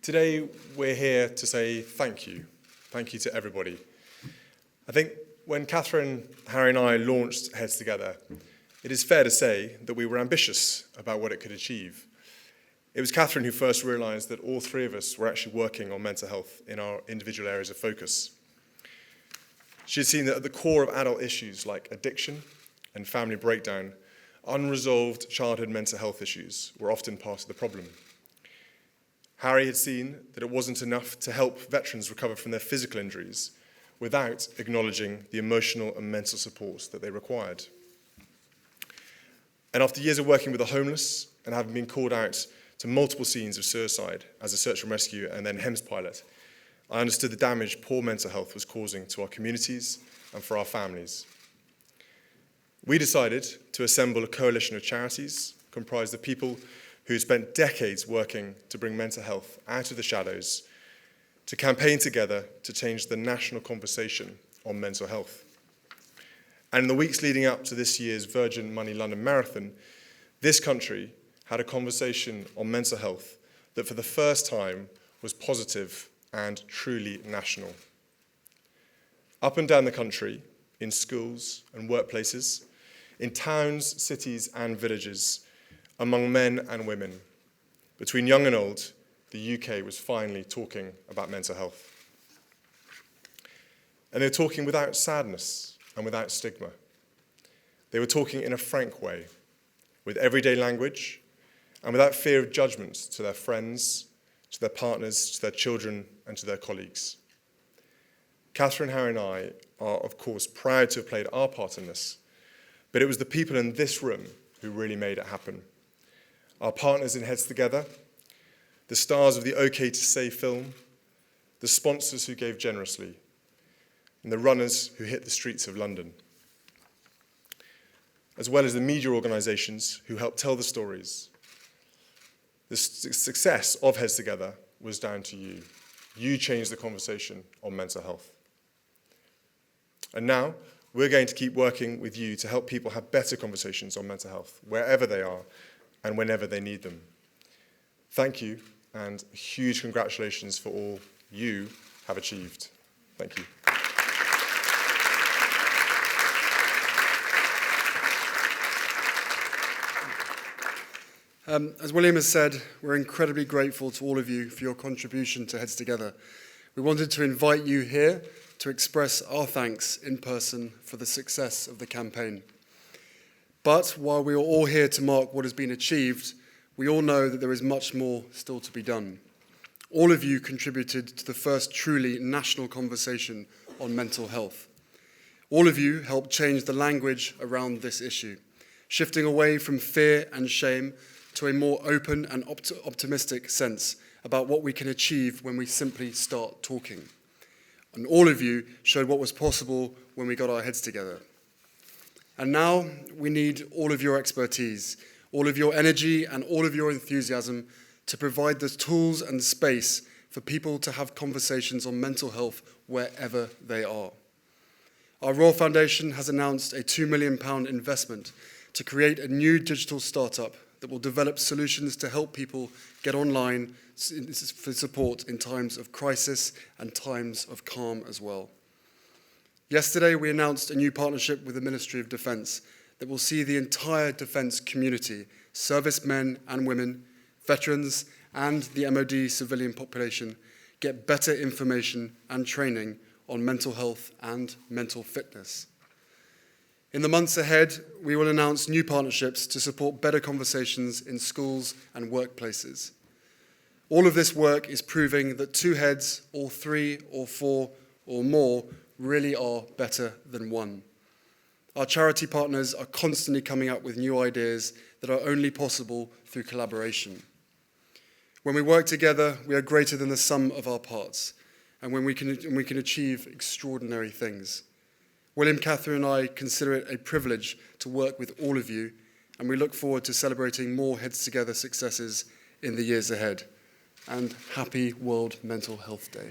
Today, we're here to say thank you. Thank you to everybody. I think when Catherine, Harry and I launched Heads Together, it is fair to say that we were ambitious about what it could achieve. It was Catherine who first realised that all three of us were actually working on mental health in our individual areas of focus. She had seen that at the core of adult issues like addiction and family breakdown, unresolved childhood mental health issues were often part of the problem. Harry had seen that it wasn't enough to help veterans recover from their physical injuries without acknowledging the emotional and mental support that they required. And after years of working with the homeless and having been called out to multiple scenes of suicide as a search and rescue and then HEMS pilot, I understood the damage poor mental health was causing to our communities and for our families. We decided to assemble a coalition of charities comprised of people who spent decades working to bring mental health out of the shadows, to campaign together to change the national conversation on mental health. And in the weeks leading up to this year's Virgin Money London Marathon, this country had a conversation on mental health that for the first time was positive and truly national. Up and down the country, in schools and workplaces, in towns, cities and villages, among men and women, between young and old, the UK was finally talking about mental health. And they were talking without sadness and without stigma. They were talking in a frank way, with everyday language, and without fear of judgment to their friends, to their partners, to their children, and to their colleagues. Catherine, Harry, and I are, of course, proud to have played our part in this, but it was the people in this room who really made it happen. Our partners in Heads Together, the stars of the OK to Say film, the sponsors who gave generously, and the runners who hit the streets of London, as well as the media organisations who helped tell the stories. The success of Heads Together was down to you. You changed the conversation on mental health. And now, we're going to keep working with you to help people have better conversations on mental health, wherever they are and whenever they need them. Thank you, and huge congratulations for all you have achieved. Thank you. As William has said, we're incredibly grateful to all of you for your contribution to Heads Together. We wanted to invite you here to express our thanks in person for the success of the campaign. But while we are all here to mark what has been achieved, we all know that there is much more still to be done. All of you contributed to the first truly national conversation on mental health. All of you helped change the language around this issue, shifting away from fear and shame to a more open and optimistic sense about what we can achieve when we simply start talking. And all of you showed what was possible when we got our heads together. And now we need all of your expertise, all of your energy and all of your enthusiasm to provide the tools and space for people to have conversations on mental health wherever they are. Our Royal Foundation has announced a £2 million investment to create a new digital startup that will develop solutions to help people get online for support in times of crisis and times of calm as well. Yesterday, we announced a new partnership with the Ministry of Defence that will see the entire defence community, servicemen and women, veterans, and the MOD civilian population get better information and training on mental health and mental fitness. In the months ahead, we will announce new partnerships to support better conversations in schools and workplaces. All of this work is proving that two heads, or three, or four, or more, really are better than one. Our charity partners are constantly coming up with new ideas that are only possible through collaboration. When we work together, we are greater than the sum of our parts, and when we can achieve extraordinary things. William, Catherine, and I consider it a privilege to work with all of you, and we look forward to celebrating more Heads Together successes in the years ahead. And happy World Mental Health Day.